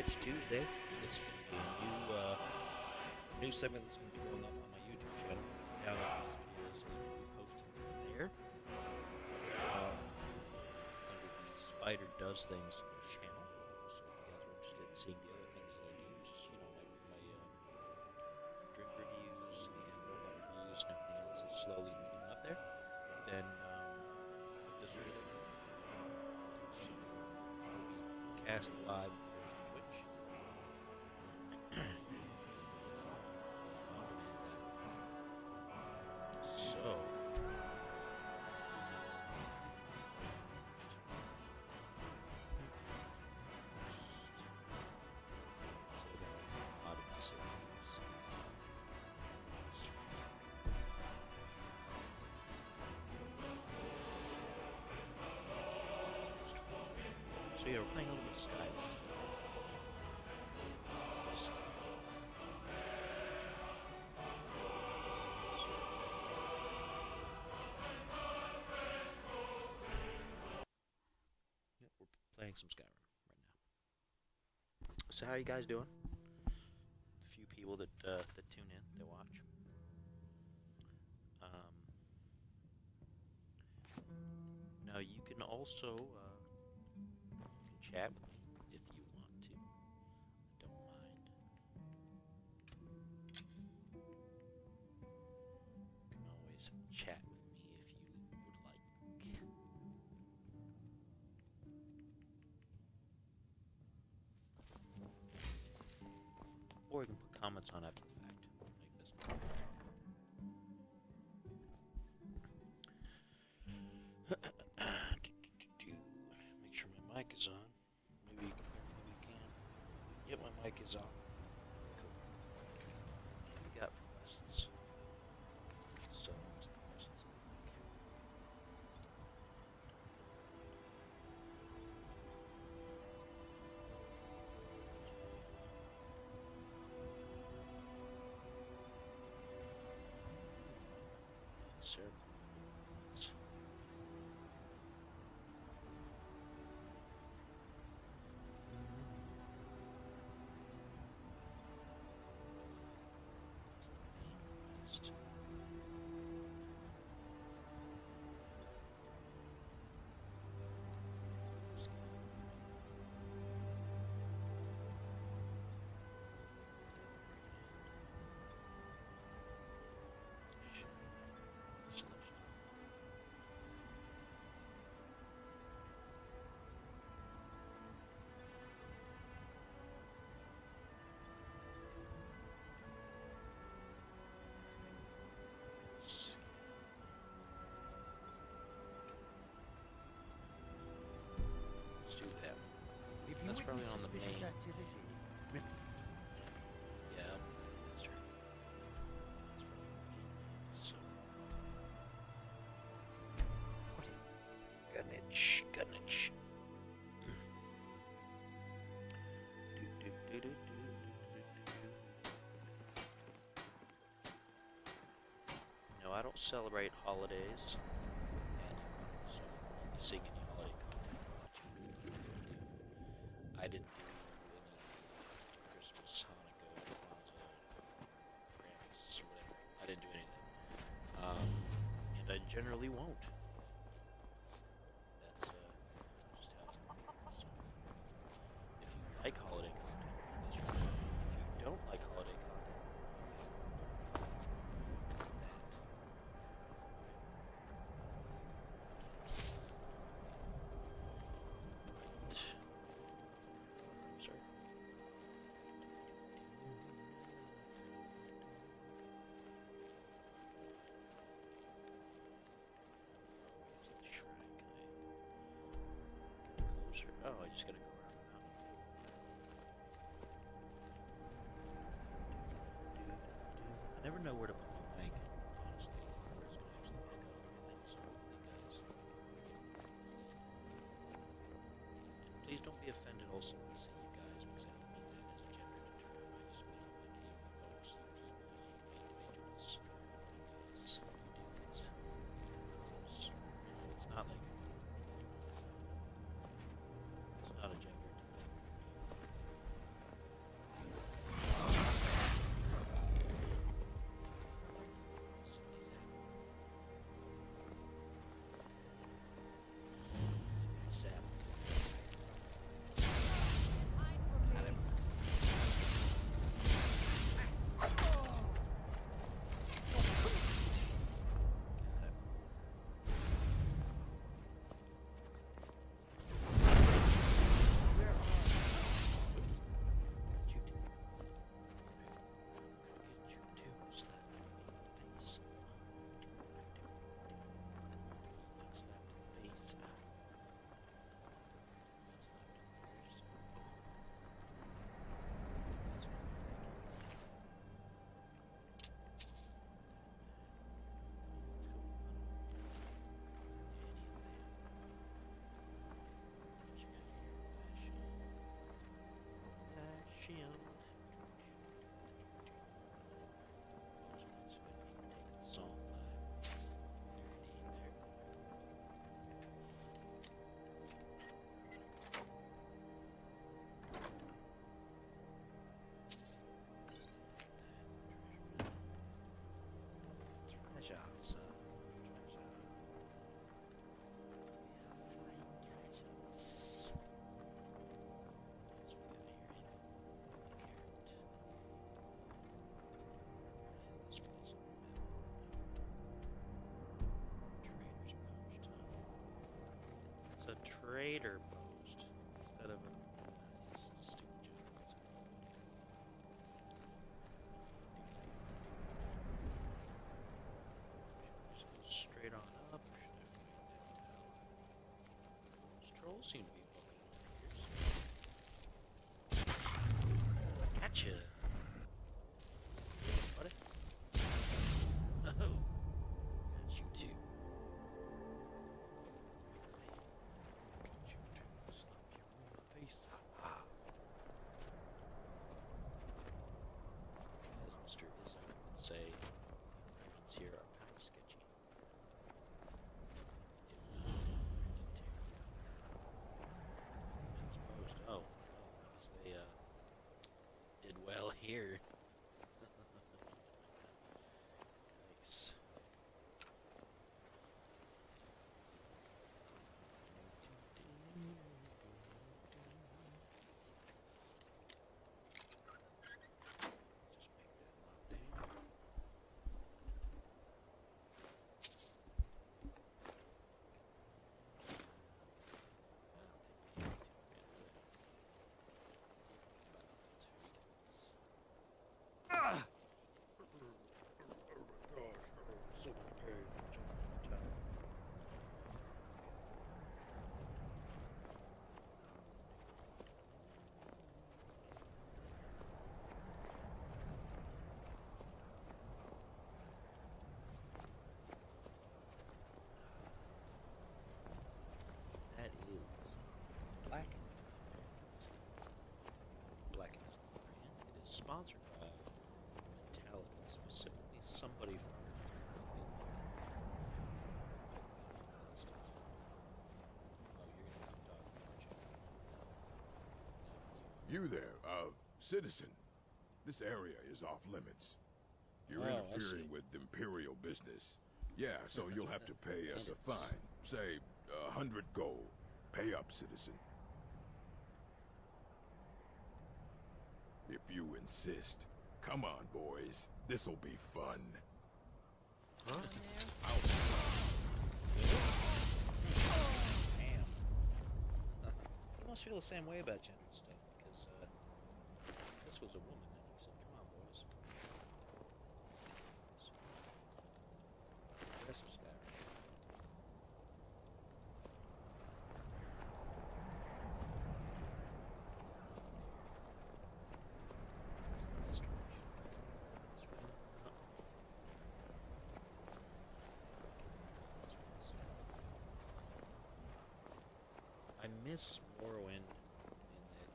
Twitch Tuesday. It's going to be a new segment that's going to be going up on my YouTube channel. Now that these videos will be posted there. Under the Spider Does Things channel. So if you guys are interested in seeing the other things that I do, just, you know, my drink reviews and robot reviews and everything else is slowly moving up there, then this will be there. So we'll be cast live on Twitch. So So yeah, we're playing a little bit of Skyrim. Yep, we're playing some Skyrim right now. So how are you guys doing? The few people that tune in, that watch. Now you can also chat with me if you want to. I don't mind. You can always chat with me if you would like. Or you can put comments on after the fact, like this. Make sure my mic is on. Maybe you can hear me, maybe you can. Yep, my mic is on. Cool. What do we got for questions? So, what's the questions on the mic? Sir. Let's do that. That's probably on the main. Activity. Yeah, that's true. So, got an itch. Got an itch. No, I don't celebrate holidays anymore, so you won't be seeing any holiday content. I didn't do any Christmas, Hanukkah, Kwanzaa, Christmas, whatever. I didn't do any of that. And I generally won't. That's just how it's going to be. So, if you like holiday content, that's right. If you don't like holiday content, sorry. Closer. Oh, I just gotta go around the mountain. I never know where to put my mic, honestly, where it's gonna actually pick up everything, so hopefully you guys get the feed. And please don't be offended also when I say you guys, because I don't mean that as a gendered term. I just mean like you folks, you people, you individuals, you guys, you dudes. So, it's not like it's not a gendered thing. trader post instead of a stupid job. Just go straight on up. Should I find out? Those trolls seem to be bubbling over here. Gotcha. Buddy. Oh. Got you too. As Mr. Izzard would say, merchants here are kind of sketchy. Oh, I guess they did well here. Nice. That is Black. Black is the brand. It is sponsored by Mentality, specifically somebody from stuff. Oh, you're gonna have to talk, aren't you? You there, citizen. This area is off limits. You're Oh, I interfering see. with imperial business. Yeah, so you'll have to pay us a Bandits. fine. Say, 100 gold. Pay up, citizen. If you insist. Come on, boys. This'll be fun. Huh? Damn. You must feel the same way about gender and stuff, because this was a woman and he said, come on, boys. So, aggressive Skyrim. This direction. This way? No. I miss Morrowind in that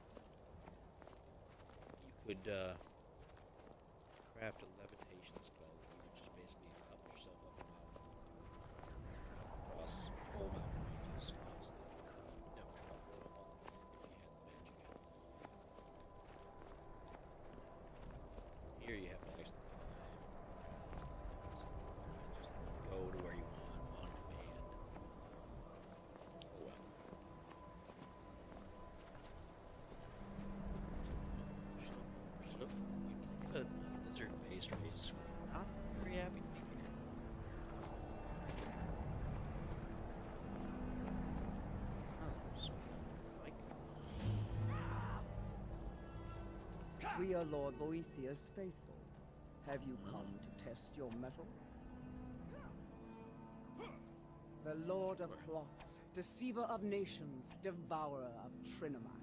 you could craft a levitation spell that you would just basically up yourself up a mountain across whole mountain ranges constantly. No trouble at all if you had the magic out. Here you have to actually fly. Just go to where you want on command. Oh well. Should've, you'd think a lizard-based race would not be very happy to be here. Oh, so like We are Lord Boethiah's faithful. Have you come to test your mettle? The Lord of Plots, Deceiver of Nations, Devourer of Trinomac.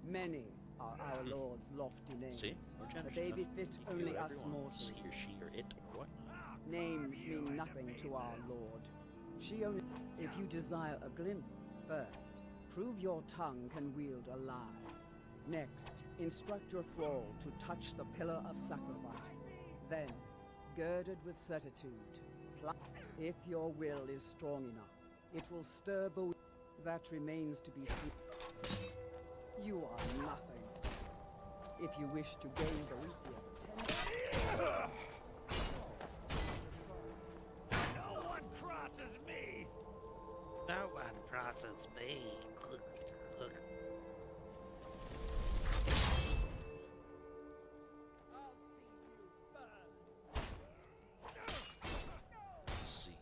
Many are our Lord's lofty names, see, no gender but they stuff. befit You can only do us whatever you want. mortals. He or she or it or what? Names mean nothing to our Lord. She only... If you desire a glimpse, first, prove your tongue can wield a lie. Next, instruct your thrall to touch the pillar of sacrifice. Then, girded with certitude, if your will is strong enough, it will stir both. That remains to be seen. You are nothing. If you wish to gain Boethiah's attention... No one crosses me! No one crosses me. Let's see.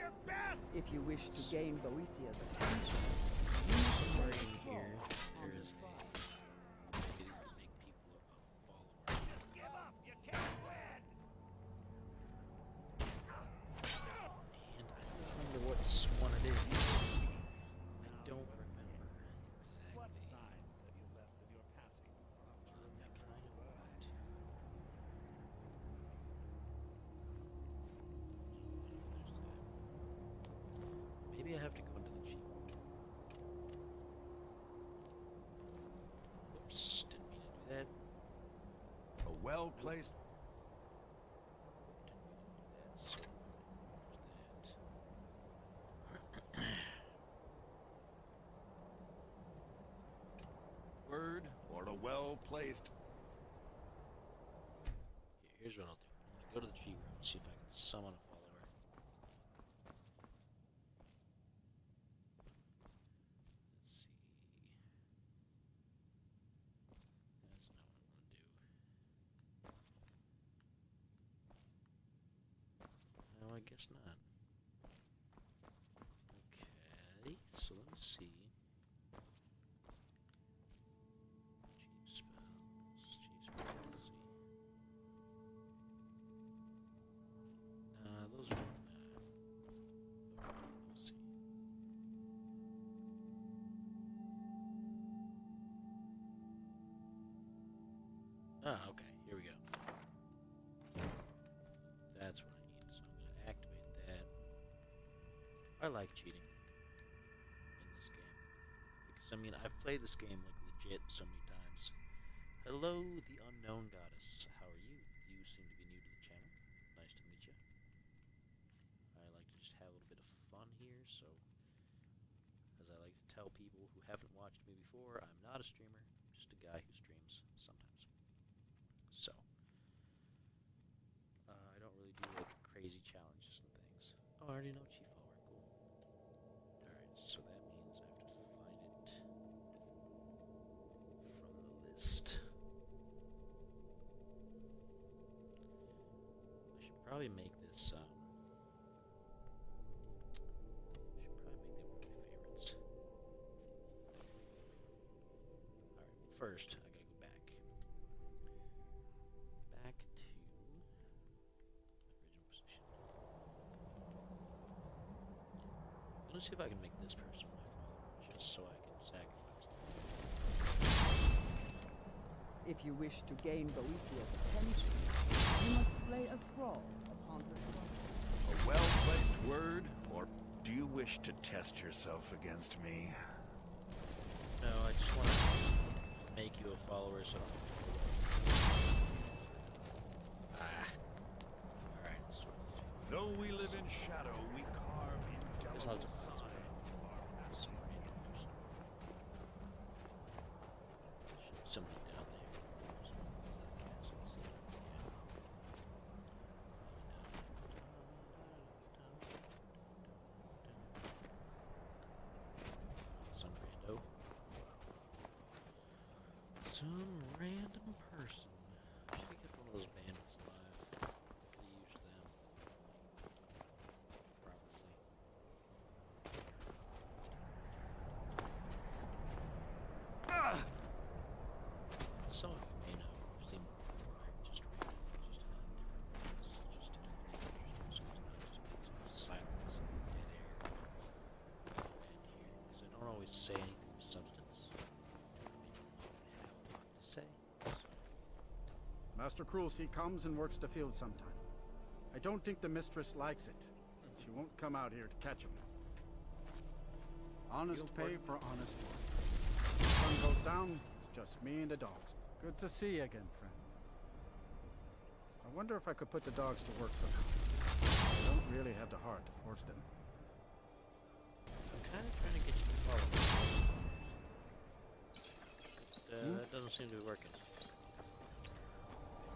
your best! If you wish to gain Boethiah's attention, you must Somewhere play in a here, thrall on there the is trial. maybe you can make people a follower. Just give up! You can't win! And I don't remember what one it is. I don't remember What exactly. signs have you left of your passing for us to I remember? kind of want to. Maybe I have to go into the cheat. Whoops, didn't mean to do that. A well-placed... So, there's that. word or a well-placed... Here's what I'll do. I'm gonna go to the cheat room and see if I can summon a follower. Let's see. That's not what I'm gonna do. No, I guess not. Okay, so let me see. Cheat spells. Let's see. Those are okay, we'll see. Okay, here we go. That's what I need, so I'm going to activate that. I like cheating in this game. Because, I mean, I've played this game, like, legit so many times. Hello, the unknown goddess. How are you? You seem to be new to the channel. Nice to meet you. I like to just have a little bit of fun here, so as I like to tell people who haven't watched me before, I'm not a streamer, I'm just a guy who streams sometimes. So, I don't really do like crazy challenges and things. Oh, I already know Chief Follower, cool. Alright, so that means I have to find it from the list. I should probably make this, should probably make that one of my favorites. Alright, first, I gotta go back. Back to my original position. I'm gonna see if I can make this person my follower, just so I can sacrifice them. If you wish to gain Boethiah's attention, you must slay a thrall upon her throne. A well-placed word, or do you wish to test yourself against me? No, I just want to make you a follower, so I don't. Alright, so. Though we live in shadow, we carve Guess I'll have indelible to signs. some random person. Somebody down there. Is that castle? Let's see. Some rando. Some random person. I should have kept one of those bandits alive. Could have used them. Probably. Some of you may know, I've seen just randomly just hunt different things just to keep it interesting, so there's not just bits of silence and dead air and here, because I don't always say anything with substance. I don't have a lot to say, so Master Cruelty comes and works the field sometime. I don't think the mistress likes it. She won't come out here to catch him. Honest pay for honest work. Sun goes down, it's just me and the dogs. Good to see you again, friend. I wonder if I could put the dogs to work somehow. I don't really have the heart to force them. I'm kind of trying to get you to follow me. But, that doesn't seem to be working.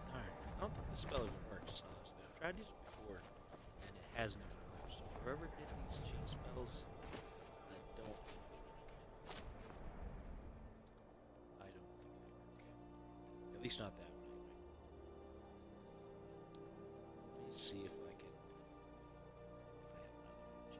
Darn, I don't think the spell even works, honestly. I've tried these before, and it hasn't even worked. So whoever did these cheat spells, I don't think they work. I don't think they work. At least not that one, anyway. Let me see if I can... if I have another one.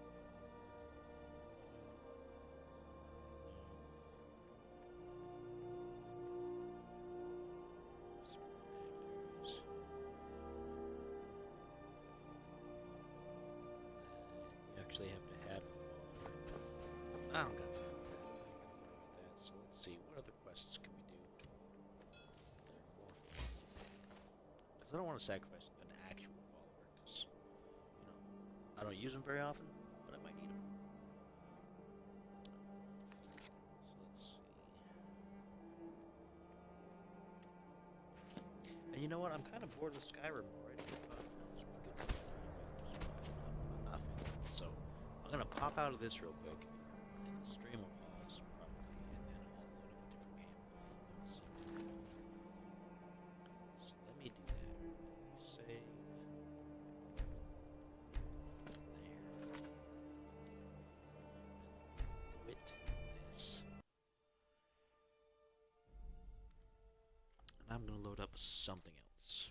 actually have to have. I don't got time for that. So let's see, what other quests can we do? Because I don't want to sacrifice an actual follower, because I don't use them very often, but I might need them. So let's see. And you know what? I'm kind of bored with Skyrim already. So I'm gonna pop out of this real quick. The stream will pause probably, and then I'll load up a different game. So let me do that. Save. There. Quit this. And I'm gonna load up something else.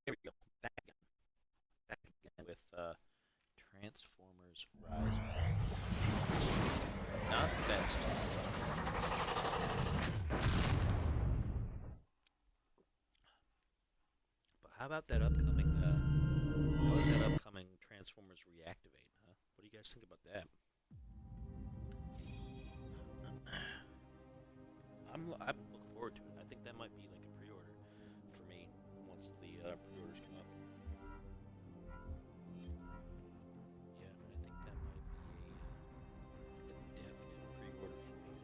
Here we go. Back again. Back again with Transformers Rise. Not the best. But how about that upcoming Transformers Reactivate, huh? What do you guys think about that? I'm looking forward to it. I think that might be like a pre-order for me once the pre-orders come up. Yeah, I think that might be a definite pre-order for me.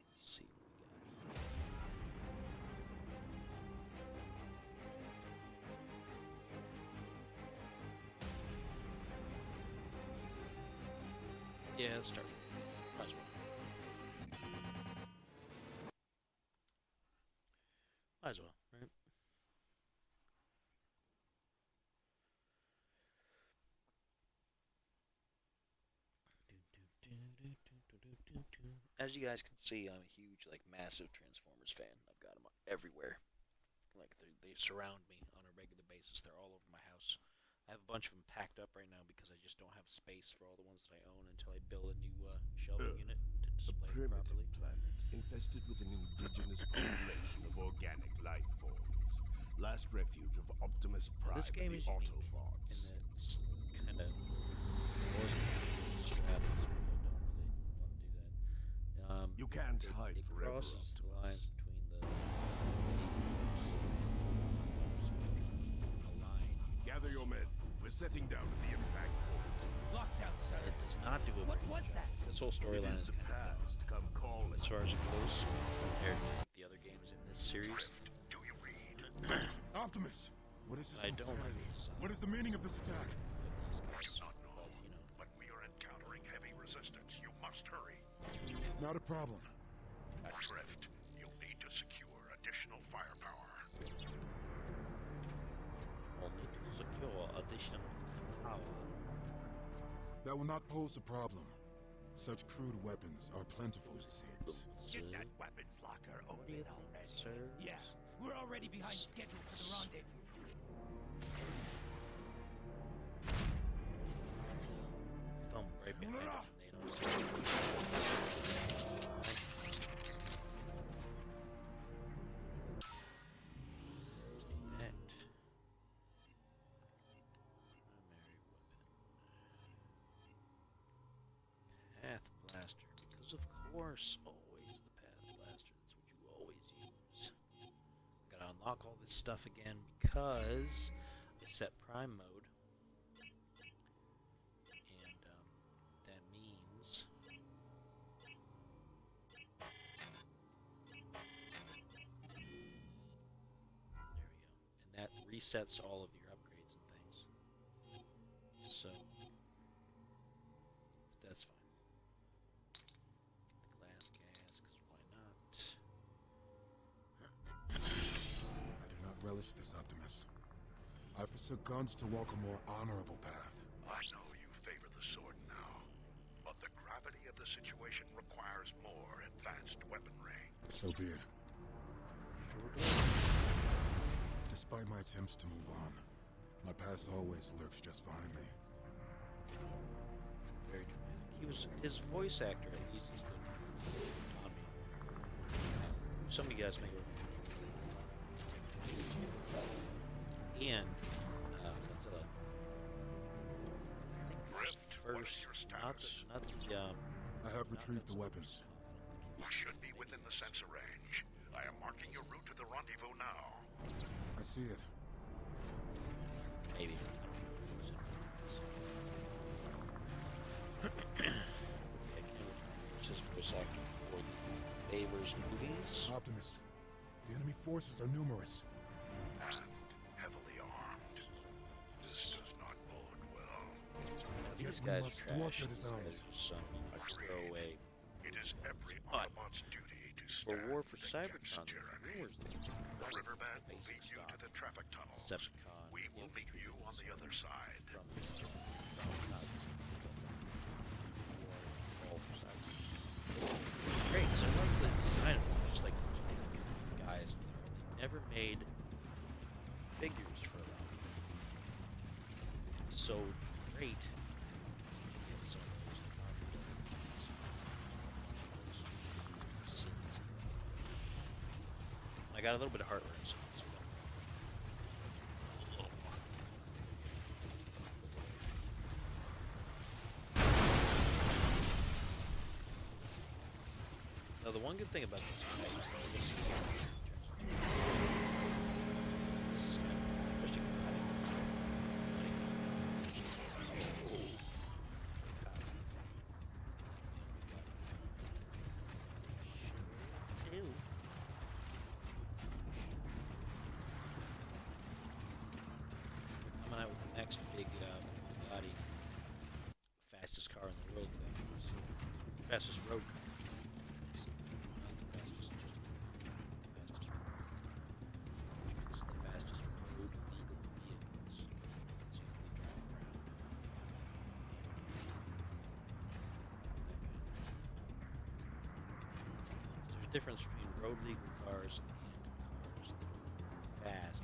Let's see what we got here. Yeah, let's start from might as well. Might as well, right? As you guys can see, I'm a huge, like, massive Transformers fan. I've got them everywhere. Like, they surround me on a regular basis. They're all over my house. I have a bunch of them packed up right now because I just don't have space for all the ones that I own until I build a new shelving unit to display them properly. Planet infested with an indigenous population of organic life forms. Last refuge of Optimus Prime This game and is the unique Autobots. in that it's kind of straddles. I don't really want to do that. You can't hide it forever, crosses the line Optimus. between the a line. Gather your men. We're setting down at the impact point. Lockdown, sir. It does not do a What very was good job. that? This whole It storyline is is the kind of past come calling. as far as it goes compared to the other games in this series. Do you read? Optimus! What is this I don't like insanity? this. What is the meaning of this attack? These guys, but, But we are encountering heavy resistance. You must hurry. Not a problem. At Trent, you'll need to secure additional firepower. we'll need to secure additional power. That will not pose a problem. Such crude weapons are plentiful, it seems. Get that weapons locker What do you open think, already. sir? Yeah, we're already behind schedule for the rendezvous. Thumb right behind the tornadoes. Nice. Take that. Primary weapon. Path blaster, because of course, always the path blaster. unlock all this stuff again because I set Prime mode, and that means there we go, and that resets all of your upgrades and things. So that's fine. The glass gas, because why not? I do not relish this, Optimus. I forsook guns to walk a more honorable path. I know you favor the sword now, but the gravity of the situation requires more advanced weaponry. So be it. Despite my attempts to move on, my past always lurks just behind me. Very dramatic. His voice actor at least is good. Tommy. Some of you guys may go. And that's a. I think Drift, what is your status? not the I have retrieved the weapons. You should be within the sensor range. I am marking your route to the rendezvous now. I see it. Maybe. This is voice actor for the Favors movies. Optimus, the enemy forces are numerous. And heavily armed. This does not bode well. These Yet we guys must are thwart trash. their These designs. guys are some throw away. It is every But Autobot's duty to For stand War for against Cybertron, tyranny. rumors The riverbed will lead you to the traffic tunnels. Decepticon. We will meet you on the other side. From War for Cybertron. Great, so I like the design of them, just like the guys. They never made figures for them. So great. Get some of those scenes. I got a little bit of heart rate. Now, the one good thing about this is this is kind of interesting. Coming out with the next big Bugatti fastest car in the world thing. Fastest road car. Difference between road legal cars and cars that are fast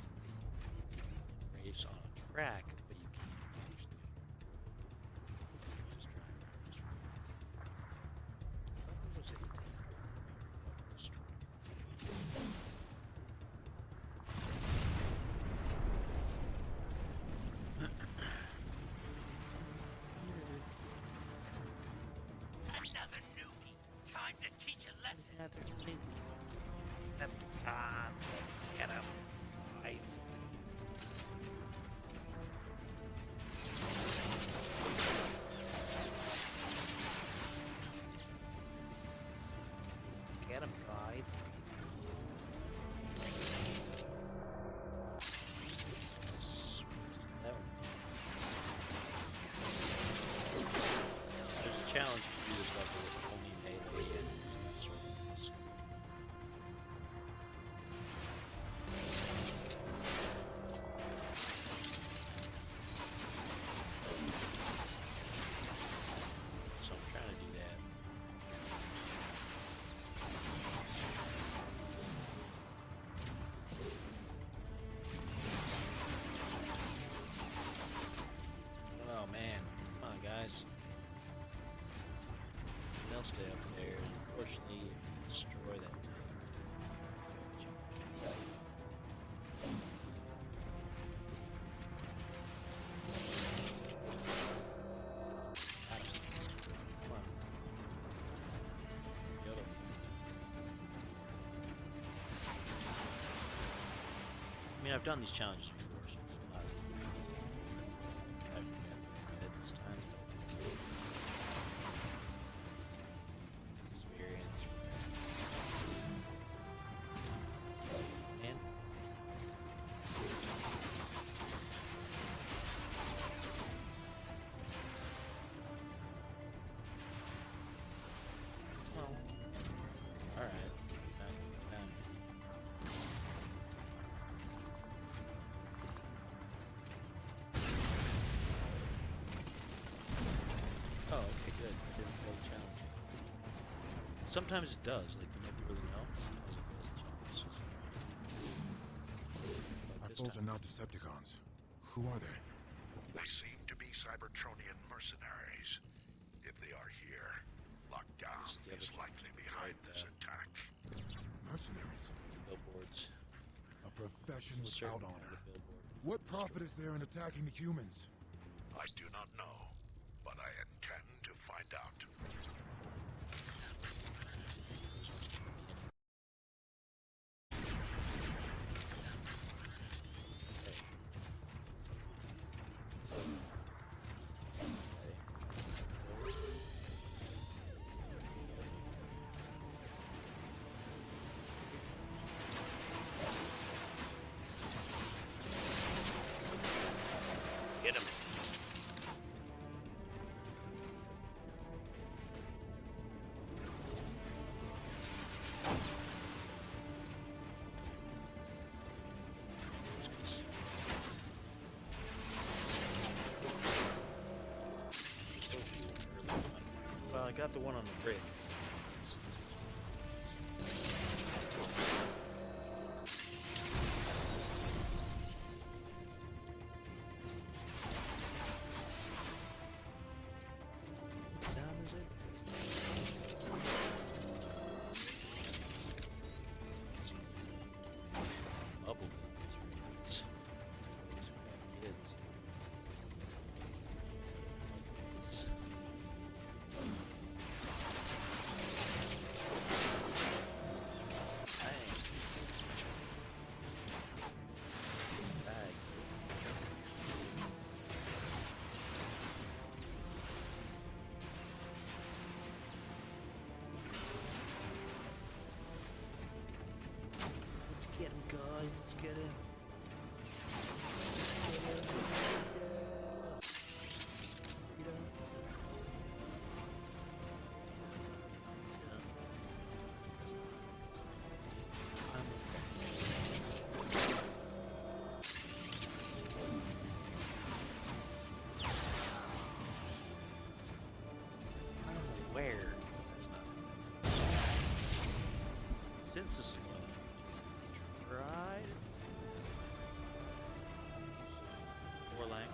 and race on a track, but you can't actually just drive around. Just what was it? Another newbie. Time to teach a lesson. Get up. Get him, guys. There's a challenge to do this level with only melee and swords. So I'm trying to do that. mean, I've done these challenges before, so it's not. I forget this time. Experience. And well, all right. Oh, okay, good. I didn't fail the challenge. Sometimes it does, like you never really know. Sometimes it does the challenge. Our This foes time- are not Decepticons. Who are they? They seem to be Cybertronian mercenaries. If they are here, Lockdown the is other likely behind this attack. Mercenaries. Billboards. A profession Certain without kind honor. of billboard. What profit is there in attacking the humans? I do not know, but I intend to find out. Get him. Well, I got the one on the bridge. Down is it? Bubble kids. Bag. Let's get him, guys. Let's get him. I don't know where. That's not. Since this is tried more language.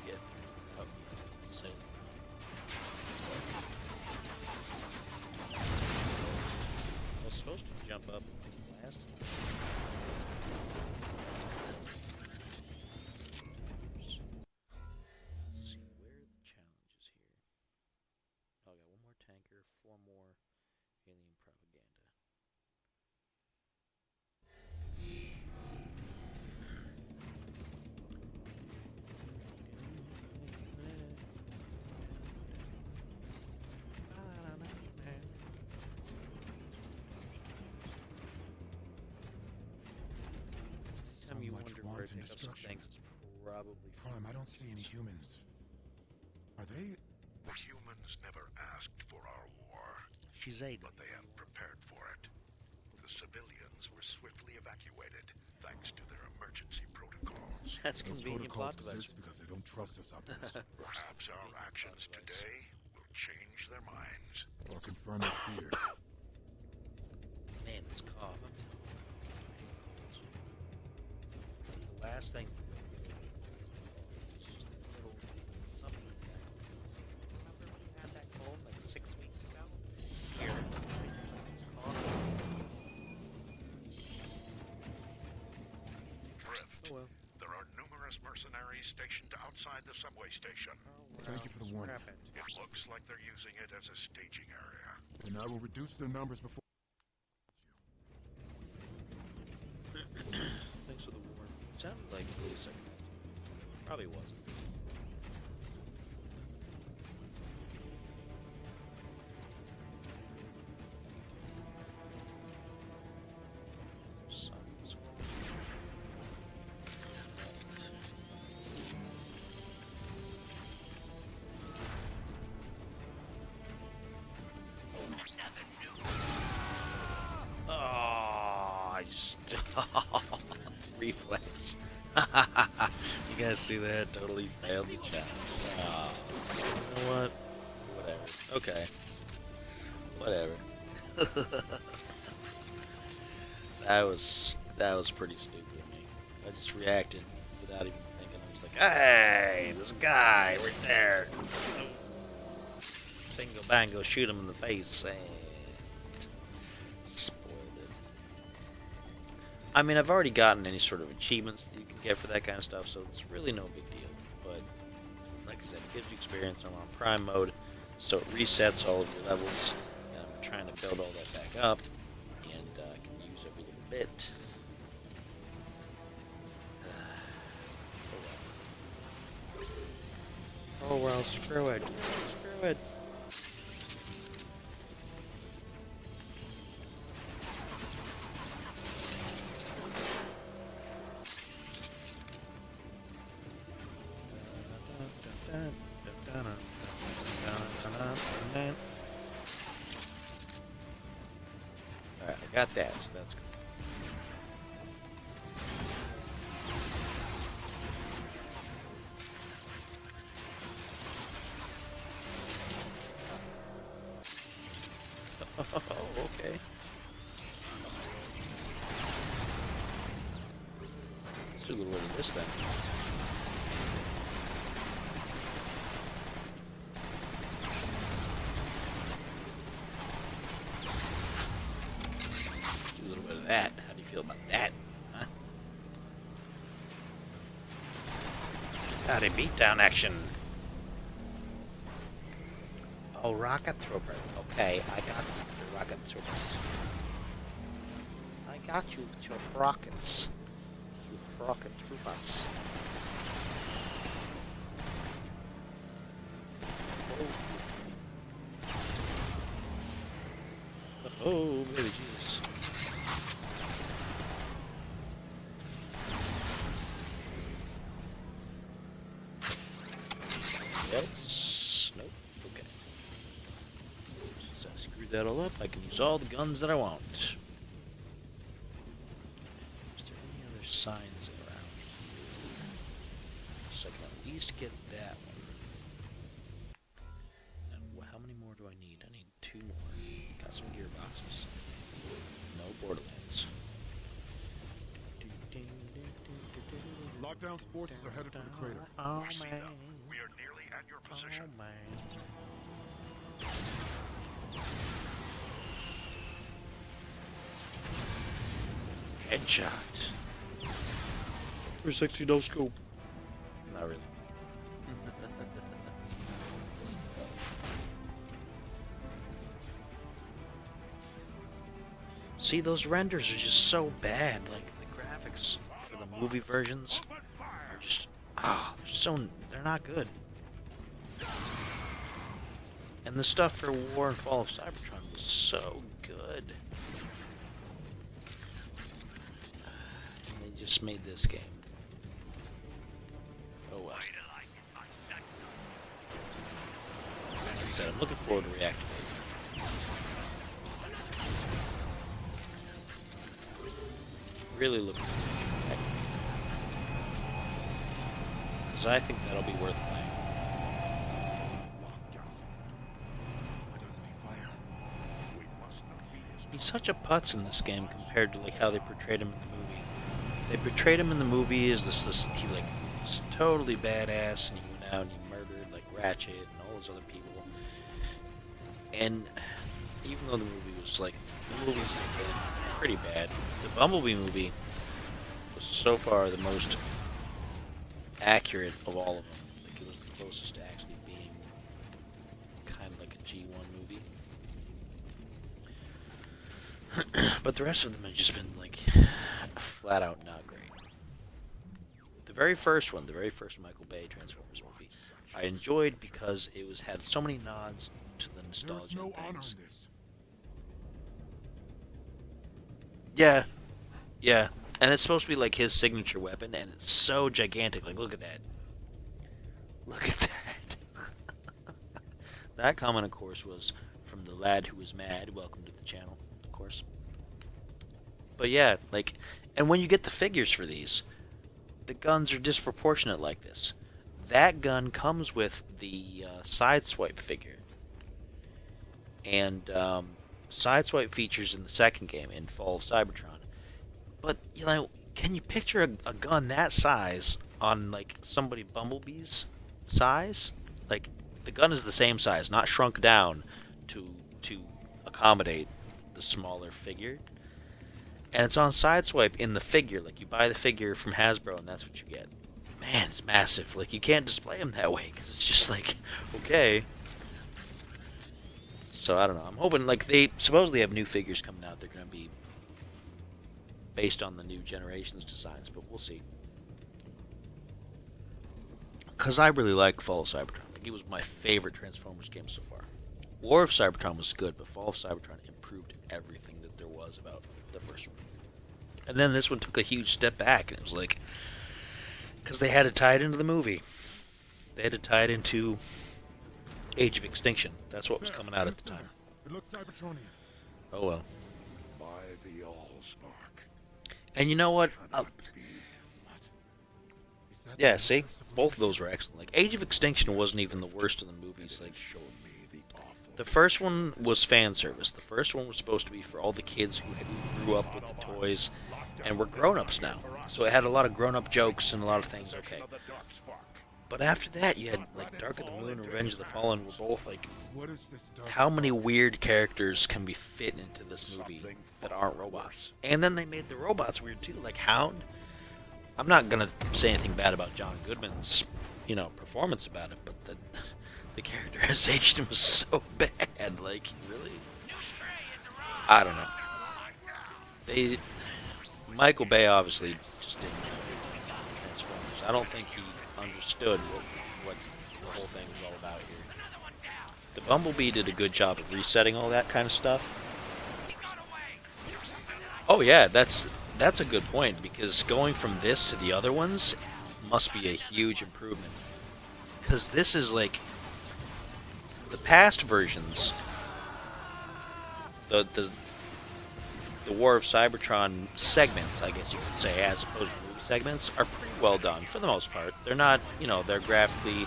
Get through. Oh, yeah. Say it. I was supposed to jump up last time. Let's see where the challenge is here. Oh, I got one more tanker, 4 more alien propaganda. Time you much wonder where wanton to pick up some destruction. things, it's probably Prime, I don't see any humans. Are they? The humans never asked for our war, She's a but they have prepared for it. The civilians were swiftly evacuated thanks to their emergency protocols. That's Those convenient protocols plot device. exist because they don't trust us optimists. Perhaps our actions today will change their minds. Or confirm their fears. Man, this cough. The last thing. It's just a little something like that. Remember when you had that cold like 6 weeks ago? Here. This cough. Drift. Oh well. There are numerous mercenaries mercenaries stationed outside the subway station. Thank you for the warning. Scrap it. It looks like they're using it as a staging area. And I will reduce their numbers before. Thanks for the warning. Sounded like really sarcastic. Probably wasn't. Sons. Oh, I just reflex. You guys see that? Totally failed the challenge. Oh, you know what? Whatever. Okay. Whatever. that was pretty stupid of me. I just reacted without even thinking. I was like, "Hey, this guy right there." Bingo bango, shoot him in the face. And spoiled it. I mean, I've already gotten any sort of achievements that you can get for that kind of stuff, so it's really no big deal. But, like I said, it gives you experience. I'm on Prime mode, so it resets all of your levels. And I'm trying to build all that back up, and I can use every little bit. Oh well, screw it. Screw it. Alright, I got that, so that's good. Oh, okay. Let's do a little bit of this then. Do a little bit of that. How do you feel about that? Huh? Howdy, beatdown action. Oh, rocket trooper. Okay, I got you, rocket troopers. I got you with your rockets. You rocket troopers. Oh, baby Jesus. Yes. Nope. Okay. Since I screwed that all up, I can use all the guns that I want. Is there any other signs around here? So I can at least get that one. And how many more do I need? I need 2 more. Got some gearboxes. No Borderlands. Lockdown's forces are headed for the crater. Oh Proceed man. up. We are nearly at your position. Oh man. Headshot. For sexy no scope. Not really. See, those renders are just so bad. Like the graphics for the movie versions are just they're not good. And the stuff for War and Fall of Cybertron was so good. And they just made this game. Oh well. Like I said, I'm looking forward to reactivating. Really looking forward to reactivating. Because I think that'll be worth playing. Why doesn't he fire? We must not be his He's such a putz in this game compared to like how they portrayed him in the movie. They portrayed him in the movie as this he like was totally badass and he went out and he murdered like Ratchet and all those other people. And even though the movie was like pretty bad, the Bumblebee movie was so far the most accurate of all of them. Like it was the closest to actually being kind of like a G1 movie. But the rest of them have just been like flat out not great. The very first one, the very first Michael Bay Transformers movie, I enjoyed because it had so many nods to the There is nostalgia no and honor in things. this. Yeah, yeah, and it's supposed to be like his signature weapon, and it's so gigantic. Like, look at that. Look at that. That comment, of course, was from the lad who was mad. Welcome to the channel, of course. But yeah, like, and when you get the figures for these, the guns are disproportionate like this. That gun comes with the Sideswipe figure. And Sideswipe features in the second game, in Fall of Cybertron. But, you know, can you picture a gun that size on, like, somebody Bumblebee's size? Like, the gun is the same size, not shrunk down to accommodate the smaller figure. And it's on Sideswipe in the figure. Like, you buy the figure from Hasbro, and that's what you get. Man, it's massive. Like, you can't display them that way, because it's just like, okay. So, I don't know. I'm hoping, like, they supposedly have new figures coming out. They're going to be based on the new generation's designs, but we'll see. Because I really like Fall of Cybertron. Like, it was my favorite Transformers game so far. War of Cybertron was good, but Fall of Cybertron improved everything that there was about the first one. And then this one took a huge step back, and it was like, because they had to tie it into the movie. They had to tie it into Age of Extinction. That's what was coming out at the time. It looks Cybertronian. Oh well. By the Allspark. And you know what? Is that Yeah, the see? answer supposed Both of to be? those were excellent. Like, Age of Extinction wasn't even the worst of the movies. Like, Show me the awful. the first one was fan service. The first one was supposed to be for all the kids who grew up with the toys and were grown-ups now. So it had a lot of grown-up jokes and a lot of things, okay. But after that, you had, like, Dark of the Moon and Revenge of the Fallen were both, like, What is this dark how many weird characters can be fit into this movie that aren't robots? And then they made the robots weird, too, like Hound. I'm not going to say anything bad about John Goodman's, you know, performance about it, but the characterization was so bad. Like, really? I don't know. Michael Bay obviously just didn't know Transformers. I don't think he understood what the whole thing was all about here. The Bumblebee did a good job of resetting all that kind of stuff. Oh yeah, that's a good point, because going from this to the other ones must be a huge improvement. Because this is like the past versions, the War of Cybertron segments, I guess you could say, as opposed to movie segments, are pretty well done for the most part. They're not, you know, they're graphically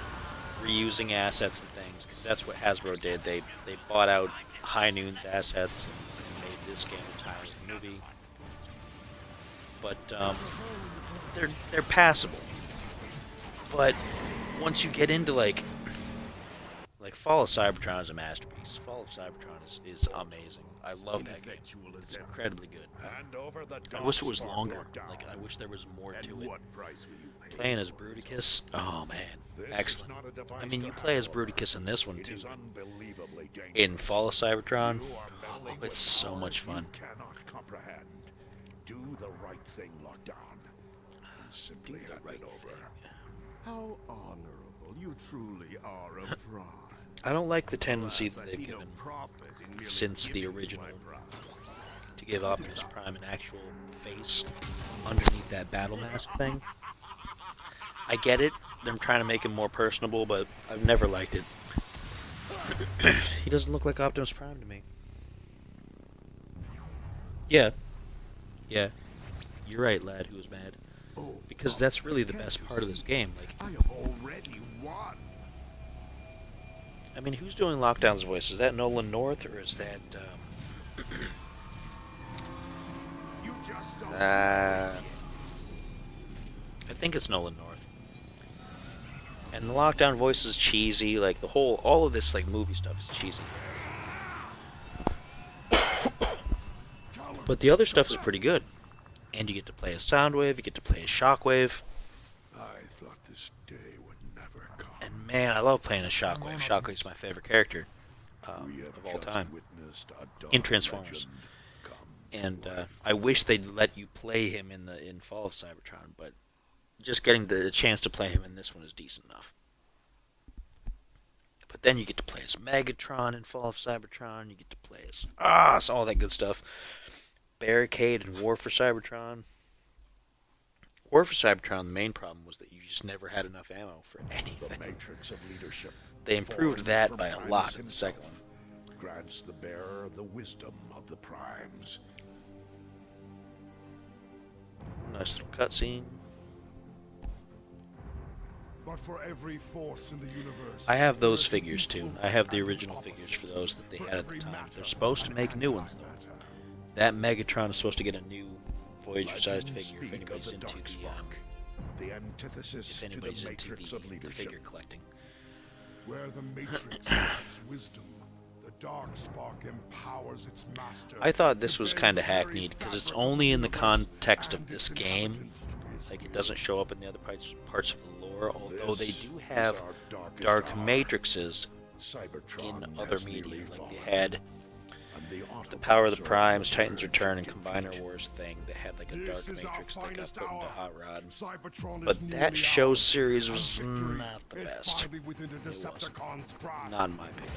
reusing assets and things, because that's what Hasbro did. They bought out High Noon's assets and made this game entirely a movie. But they're passable. But once you get into like Fall of Cybertron is a masterpiece. Fall of Cybertron is amazing. I love that game. It's incredibly good. I wish it was longer. Like, I wish there was more to it. Playing as Bruticus, oh man, excellent. I mean, you play as Bruticus in this one too. In Fall of Cybertron, oh, it's so much fun. Do the right thing, Lockdown. And simply Do the hand right it over. thing. How honorable. You truly are a fraud. I don't like the tendency Alas, that I they've see no given profit in merely since the giving you original my prize. to give Optimus Prime an actual face underneath that battle mask thing. I get it. They're trying to make him more personable, but I've never liked it. He doesn't look like Optimus Prime to me. Yeah. Yeah. You're right, lad who was mad. Oh, Because that's really the can't best you part of this see? game. Like, I have already won. I mean, who's doing Lockdown's voice? Is that Nolan North, or is that, You just don't. I think it's Nolan North. And the Lockdown voice is cheesy. Like, all of this, like, movie stuff is cheesy. But the other stuff is pretty good. And you get to play as Soundwave, you get to play as Shockwave. I thought this day would never come. And man, I love playing as Shockwave. Shockwave's my favorite character We have of all just time witnessed a dark in Transformers. legend come And to life. I wish they'd let you play him in Fall of Cybertron, but just getting the chance to play him in this one is decent enough. But then you get to play as Megatron in Fall of Cybertron. You get to play as so all that good stuff. Barricade and War for Cybertron. War for Cybertron, the main problem was that you just never had enough ammo for The anything. matrix of leadership, They improved formed that from by a Primus lot in the second himself, one. grants the bearer the wisdom of the primes. Nice little cutscene. But for every force in the universe, I have those there is an figures too. equal I have the and original opposite. figures for those that they For had at the every time. matter They're supposed to and make new ones though. antimatter. That Megatron is supposed to get a new Voyager-sized Legends figure if speak of anybody's the into Darkspark, the antithesis if to the anybody's into matrix of the leadership. figure collecting. Where the Matrix has wisdom, the Darkspark empowers its master. I thought this to was bend kind the of very hackneyed because it's fabric of only the in the universe context of and this its game. inhabitants to his Like it will. doesn't show up in the other parts of the lore, although they This do is have our darkest dark hour. matrices Cybertron in other has media. nearly Like they fallen, had and the Power of the Autobots are Primes, on Titans the Return, verge and of Combiner defeat. Wars thing. They had like a This dark is our matrix that got finest put into hour. Hot Rod. Cybertron But is that nearly show ours, series and was victory not the is best. finally within the wasn't. Decepticons' grasp. Not in my opinion.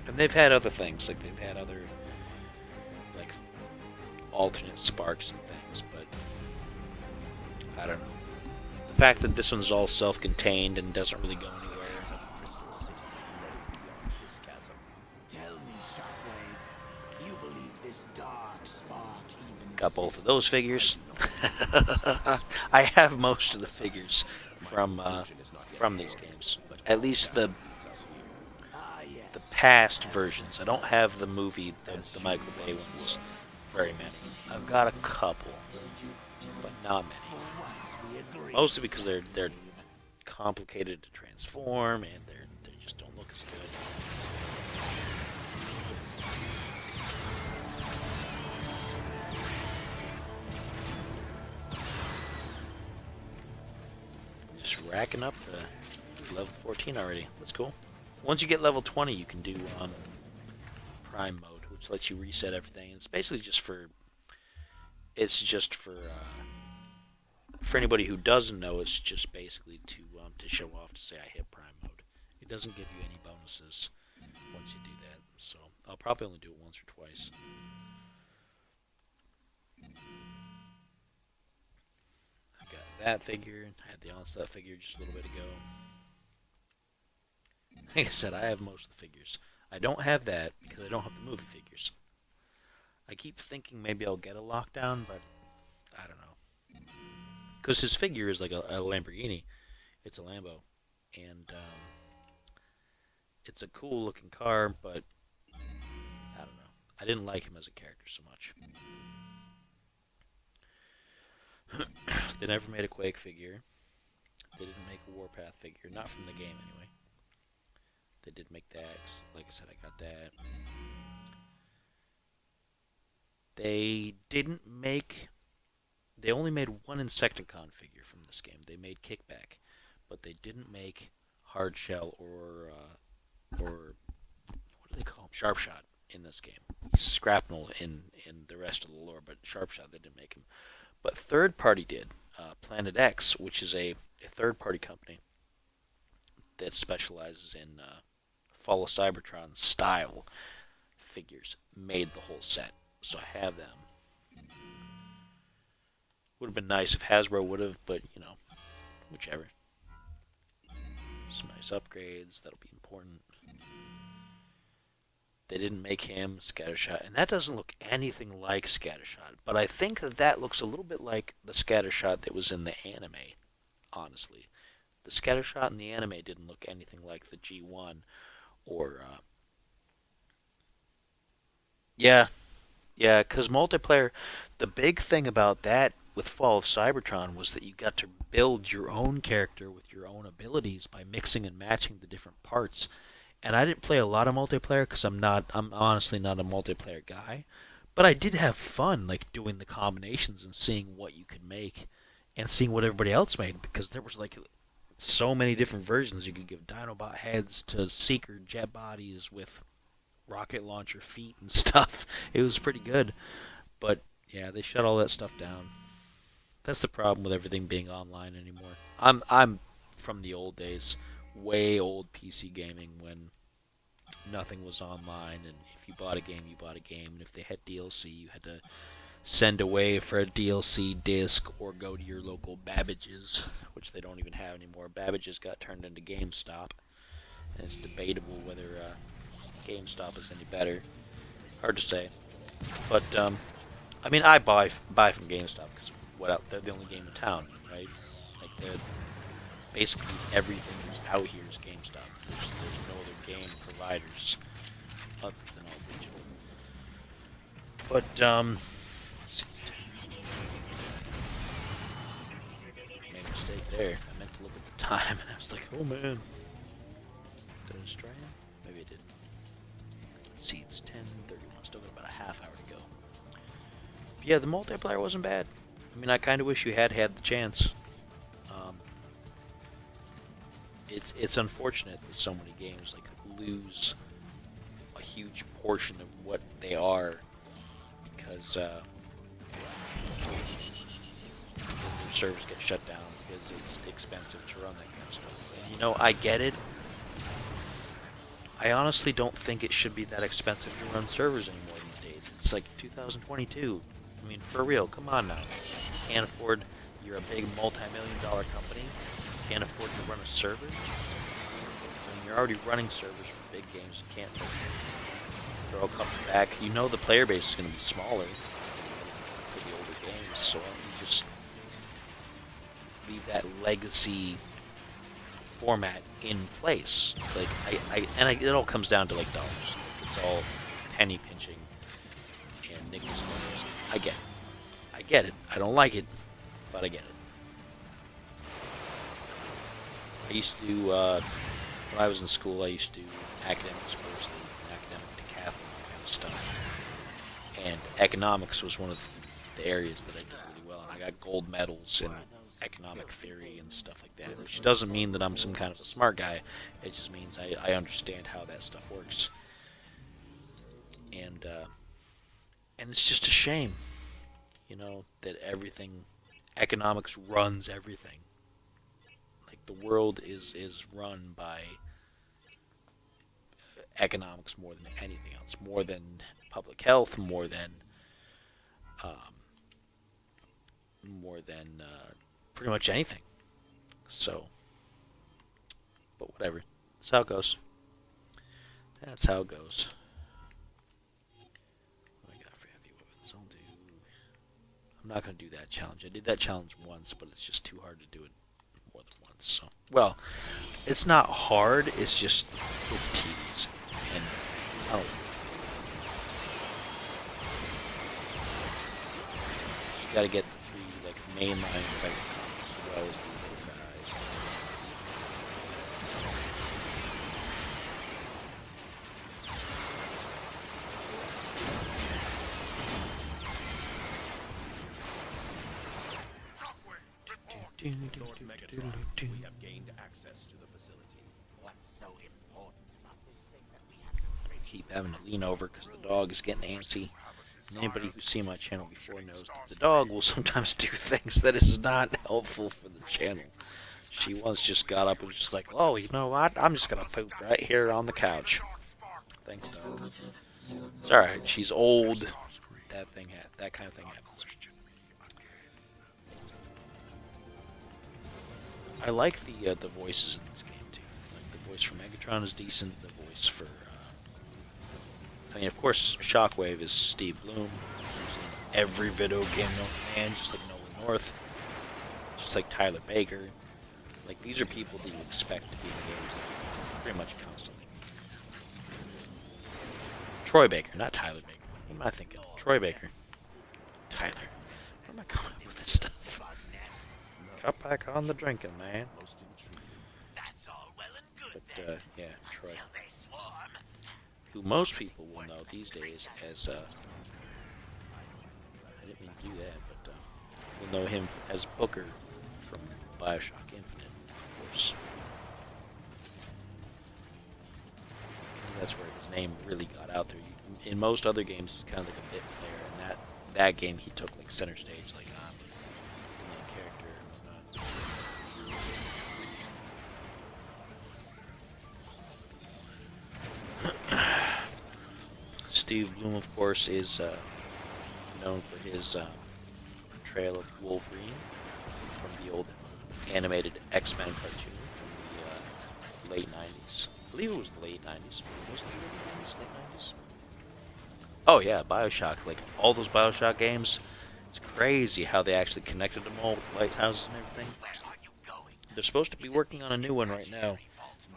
And they've had other things, like they've had other like alternate sparks and things, but I don't know. The fact that this one's all self-contained and doesn't really go anywhere. Crystal City lay beyond this chasm. Tell me, Shockwave, do you believe this dark spark even Got both of exists? those figures. I have most of the figures from these games. At least the Ah, yes. past versions. I don't have the movie, the Michael Bay ones, very many. I've got a couple, but not many. Once we agree. Mostly because they're complicated to transform and they just don't look as good. Just racking up the level 14 already. That's cool. Once you get level 20, you can do Prime mode, which lets you reset everything. It's basically just for. It's just for anybody who doesn't know. It's just basically to show off to say I hit Prime mode. It doesn't give you any bonuses once you do that. So I'll probably only do it once or twice. I got that figure. I had the Onslaught figure just a little bit ago. Like I said, I have most of the figures. I don't have that because I don't have the movie figures. I keep thinking maybe I'll get a Lockdown, but I don't know. Because his figure is like a Lamborghini. It's a Lambo. And it's a cool looking car, but I don't know. I didn't like him as a character so much. They never made a Quake figure. They didn't make a Warpath figure. Not from the game, anyway. They did make that. Like I said, I got that. They didn't make... They only made one Insecticon figure from this game. They made Kickback. But they didn't make Hardshell or what do they call him? Sharpshot in this game. He's Scrapnel in the rest of the lore, but Sharpshot, they didn't make him. But third party did. Planet X, which is a third party company that specializes in Fall of Cybertron style figures, made the whole set. So I have them. Would have been nice if Hasbro would have, but you know, whichever. Some nice upgrades, that'll be important. They didn't make him Scattershot, and that doesn't look anything like Scattershot, but I think that looks a little bit like the Scattershot that was in the anime, honestly. The Scattershot in the anime didn't look anything like the G1 or, yeah, because multiplayer, the big thing about that with Fall of Cybertron was that you got to build your own character with your own abilities by mixing and matching the different parts. And I didn't play a lot of multiplayer because I'm honestly not a multiplayer guy. But I did have fun, like, doing the combinations and seeing what you could make and seeing what everybody else made, because there was, like, so many different versions. You could give Dinobot heads to Seeker jet bodies with rocket launcher feet and stuff. It was pretty good. But yeah, they shut all that stuff down. That's the problem with everything being online anymore. I'm from the old days, way old PC gaming when nothing was online, and if you bought a game, you bought a game, and if they had DLC, you had to send away for a DLC disc or go to your local Babbage's, which they don't even have anymore. Babbage's got turned into GameStop, and it's debatable whether GameStop is any better. Hard to say, but I mean, I buy from GameStop because they're the only game in town, right? Like basically everything that's out here is GameStop. There's no other game providers other than all digital. But made a mistake there. I meant to look at the time, and I was like, oh man, did I destroy him? Maybe I didn't. Let's see, it's 10:31. Still got about a half hour to go. But yeah, the multiplayer wasn't bad. I mean, I kind of wish you had the chance. It's unfortunate that so many games lose a huge portion of what they are because their servers get shut down because it's expensive to run that kind of stuff. And, you know, I get it. I honestly don't think it should be that expensive to run servers anymore these days. It's like 2022. I mean, for real, come on now. You can't afford, you're a big multi-million-dollar company. You can't afford to run a server. I mean, you're already running servers for big games. You can't throw a couple back. You know the player base is going to be smaller for the older games, so you just leave that legacy format in place. Like it all comes down to dollars. It's all penny pinching and nickels and nickels. I get it. I don't like it, but I get it. I used to when I was in school, I used to do academic sports league, academic decathlon kind of stuff, and economics was one of the areas that I did really well. And I got gold medals in economic theory and stuff like that, which doesn't mean that I'm some kind of a smart guy. It just means I understand how that stuff works. And it's just a shame, you know, that economics runs everything. Like the world is run by economics more than anything else, more than public health, more than pretty much anything. So, but whatever. That's how it goes. That's how it goes. What do I got for heavy weapons? I'm not going to do that challenge. I did that challenge once, but it's just too hard to do it more than once. So, well, it's not hard. It's just, it's tedious. And, oh. You got to get the 3, mainline fight as well as the little guys. Lord Megatron, we have gained access to the facility. What's so important about this thing that we have to break? Keep having to lean over because the dog is getting antsy. And anybody who's seen my channel before knows that the dog will sometimes do things that is not helpful for the channel. She once just got up and was just like, oh, you know what? I'm just going to poop right here on the couch. Thanks, dog. It's alright. She's old. That kind of thing happens. I like the voices in this game too. Like the voice for Megatron is decent. The voice for, I mean, of course, Shockwave is Steve Bloom. Who's in every video game known to man, just like Nolan North, just like Tyler Baker. Like these are people that you expect to be in games pretty much constantly. Troy Baker, not Tyler Baker. What am I thinking? Troy Baker. Tyler. Where am I coming up with this stuff? Cut back on the drinking, man. That's all well and good But, yeah, Troy. until they swarm. Who most people will know these days as, I didn't mean to do that, but, will know him as Booker from Bioshock Infinite, Force. That's where his name really got out there. In most other games, he's kind of like a bit player, and that game he took like center stage, like the main character and whatnot. Steve Bloom, of course, is known for his portrayal of Wolverine from the old animated X-Men cartoon from the late 90s. I believe it was the late 90s. Was it the late 90s? Late 90s? Oh yeah, Bioshock. Like, all those Bioshock games, it's crazy how they actually connected them all with lighthouses and everything. They're supposed to be working on a new one right now.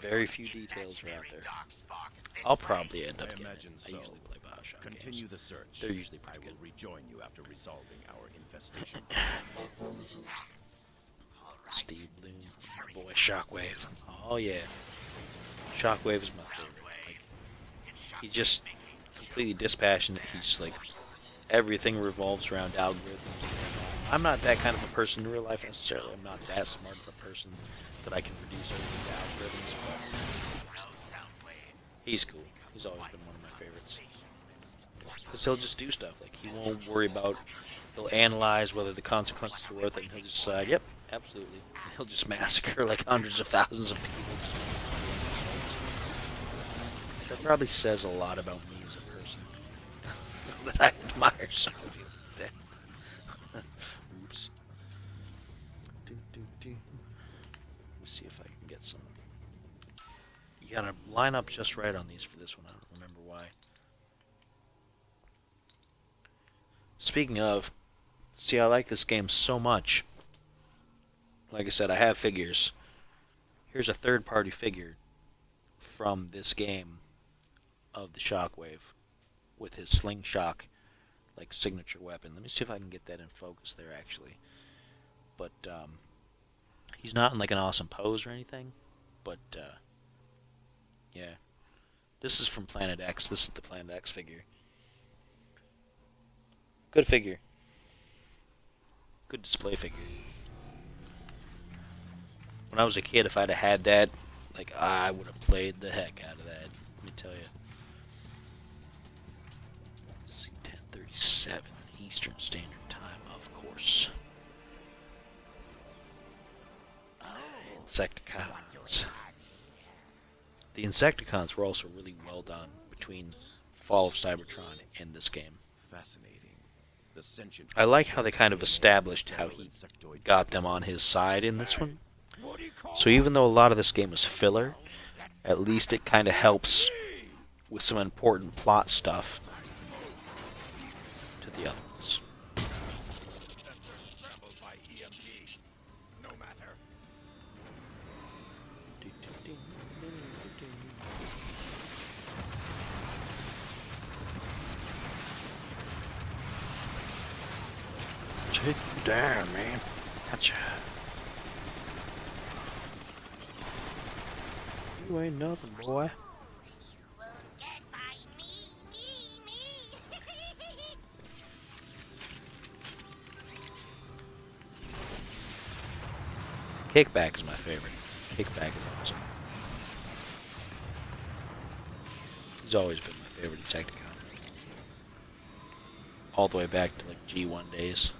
Very few details are out there. I'll probably end up getting it. I usually play Bioshock Continue games. the search. They're usually I pretty will good. rejoin you after resolving our infestation. Steve Bloom, my boy Shockwave. Oh yeah. Shockwave is my favorite. Like, he's just completely dispassionate. He's like, everything revolves around algorithms. I'm not that kind of a person in real life necessarily. I'm not that smart of a person that I can reduce everything to algorithms, but he's cool. He's always been one of my favorites. Because he'll just do stuff. Like, he won't worry about, he'll analyze whether the consequences are worth it, and he'll just decide, yep, absolutely. He'll just massacre like hundreds of thousands of people. That probably says a lot about me as a person. That I admire somebody like that. Oops. Let me see if I can get some. You gotta line up just right on these for this one. I don't remember why. Speaking of, see, I like this game so much. Like I said, I have figures. Here's a third-party figure from this game of the Shockwave with his sling shock, like, signature weapon. Let me see if I can get that in focus there, actually. But he's not in like an awesome pose or anything, but yeah, this is from Planet X. This is the Planet X figure. Good figure. Good display figure. When I was a kid, if I'd have had that, like, I would have played the heck out of that. Let me tell you. 10:37 Eastern Standard Time, of course. Insecticons. The Insecticons were also really well done between Fall of Cybertron and this game. Fascinating. The sentient I like how they kind of established how he got them on his side in this one. So even though a lot of this game is filler, at least it kind of helps with some important plot stuff to the other ones. Take you down, man. Gotcha. You ain't nothing, boy. Kickback is my favorite. Kickback is awesome. He's always been my favorite Insecticon. All the way back to like G1 days.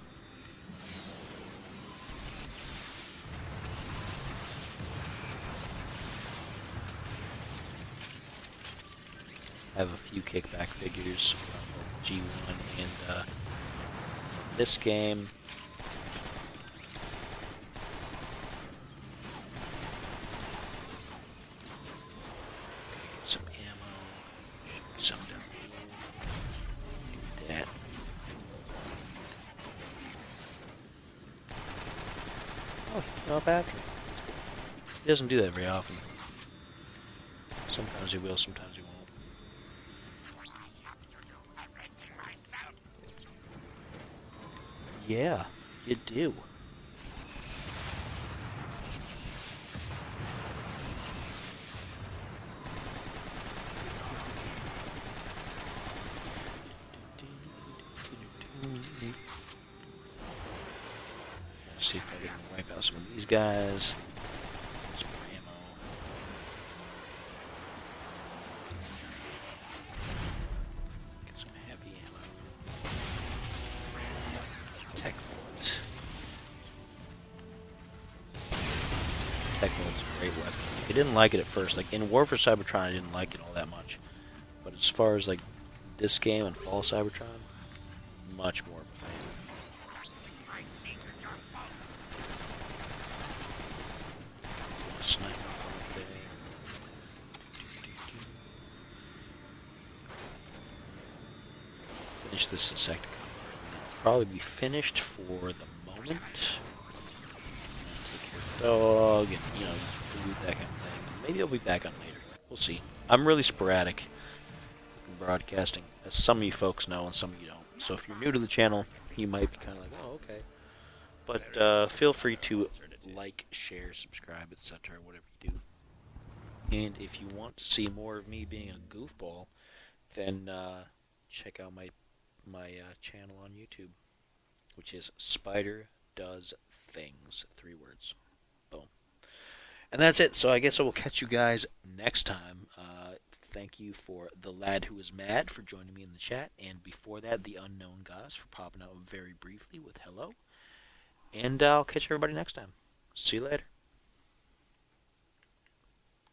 I have a few Kickback figures from both G1 and from this game. Some ammo. Some down below. That. Oh, not bad. He doesn't do that very often. Sometimes he will, sometimes he won't. Yeah, you do. See if I can wipe out some of these guys. Some didn't like it at first. Like in War for Cybertron, I didn't like it all that much. But as far as like this game and Fall of Cybertron, much more of a fan. Sniper all day. Finish this insecticon. Probably be finished for the moment. Take care of the dog and food, that kind of thing. Maybe I'll be back on later. We'll see. I'm really sporadic in broadcasting, as some of you folks know and some of you don't. So if you're new to the channel, you might be kind of like, oh, okay. But feel free to like, share, subscribe, etc., whatever you do. And if you want to see more of me being a goofball, then check out my channel on YouTube, which is Spider Does Things, 3 words. Boom. And that's it. So I guess I will catch you guys next time. Thank you for the lad who is mad for joining me in the chat, and before that, the unknown goddess for popping out very briefly with hello. And I'll catch everybody next time. See you later.